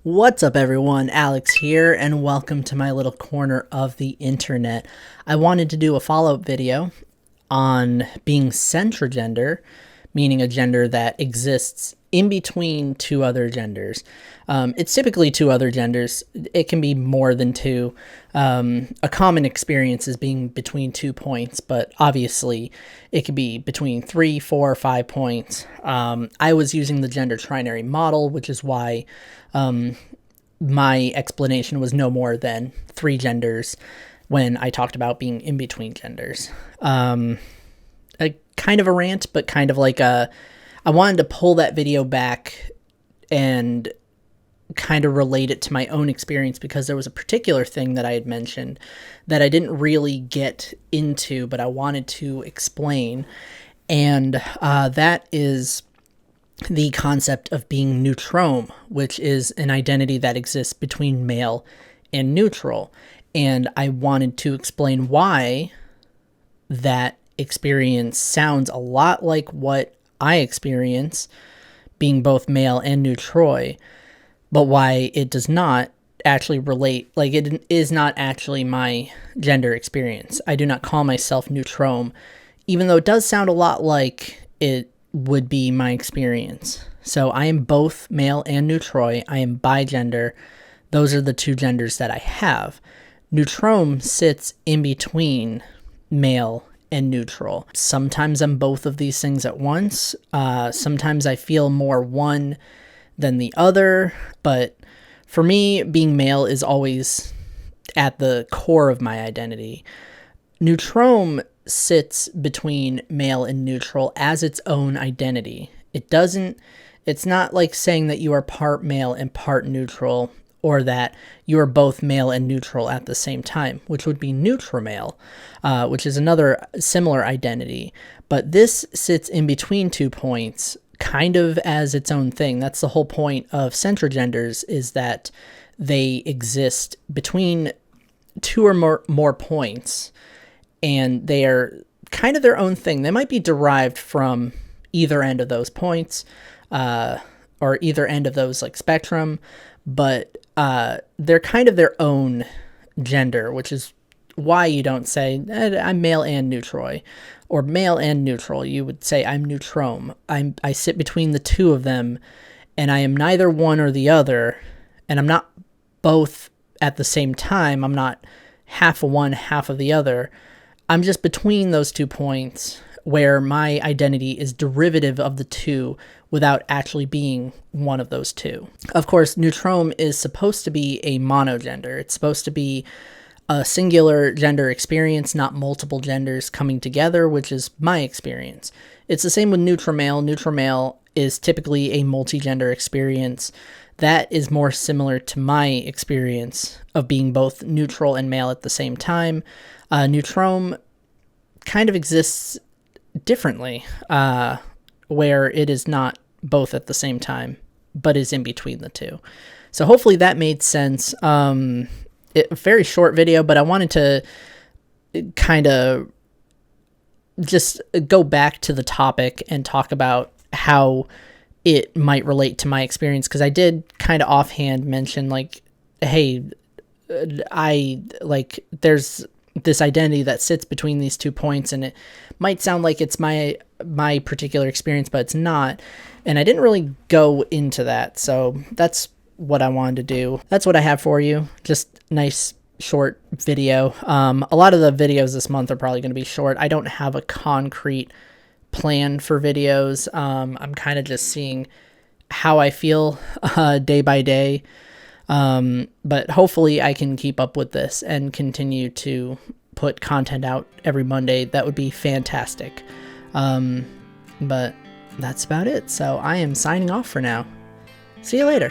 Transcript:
What's up everyone, Alex here, and welcome to my little corner of the internet. I wanted to do a follow-up video on being centrigender, meaning a gender that exists in between two other genders. It's typically two other genders. It can be more than two. A common experience is being between 2 points, but obviously it could be between 3, 4, 5 points. I was using the gender trinary model, which is why my explanation was no more than 3 genders when I talked about being in between genders. A kind of a rant, but kind of like I wanted to pull that video back and kind of relate it to my own experience, because there was a particular thing that I had mentioned that I didn't really get into, but I wanted to explain. And that is the concept of being neutromme, which is an identity that exists between male and neutral. And I wanted to explain why that experience sounds a lot like what I experience being both male and neutroi, but why it does not actually relate, like it is not actually my gender experience. I do not call myself neutromme, even though it does sound a lot like it would be my experience. So I am both male and neutroi. I am bigender. Those are the 2 genders that I have. Neutromme sits in between male and neutral. Sometimes I'm both of these things at once. Sometimes I feel more one than the other, but for me, being male is always at the core of my identity. Neutromme sits between male and neutral as its own identity. It's not like saying that you are part male and part neutral, or that you are both male and neutral at the same time, which would be neutramale, which is another similar identity. But this sits in between 2 points, kind of as its own thing. That's the whole point of centrigenders, is that they exist between 2 or more points, and they are kind of their own thing. They might be derived from either end of those points, or either end of those like spectrum, but they're kind of their own gender, which is why you don't say I'm male and neutroi, or male and neutral. You would say I'm neutromme. I sit between the 2 of them, and I am neither one or the other, and I'm not both at the same time. I'm not half of one, half of the other. I'm just between those 2 points, where my identity is derivative of the 2 without actually being one of those 2. Of course, neutromme is supposed to be a monogender. It's supposed to be a singular gender experience, not multiple genders coming together, which is my experience. It's the same with neutramale. Neutramale is typically a multi-gender experience. That is more similar to my experience of being both neutral and male at the same time. Neutromme kind of exists differently, where it is not both at the same time, but is in between the 2. So hopefully that made sense. Very short video, but I wanted to kind of just go back to the topic and talk about how it might relate to my experience, because I did kind of offhand mention, like, hey, there's this identity that sits between these 2 points, and it might sound like it's my particular experience, but it's not. And I didn't really go into that, so that's what I wanted to do. That's what I have for you. Just nice short video. A lot of the videos this month are probably going to be short. I don't have a concrete plan for videos. I'm kind of just seeing how I feel day by day. But hopefully I can keep up with this and continue to put content out every Monday. That would be fantastic. But that's about it. So I am signing off for now. See you later.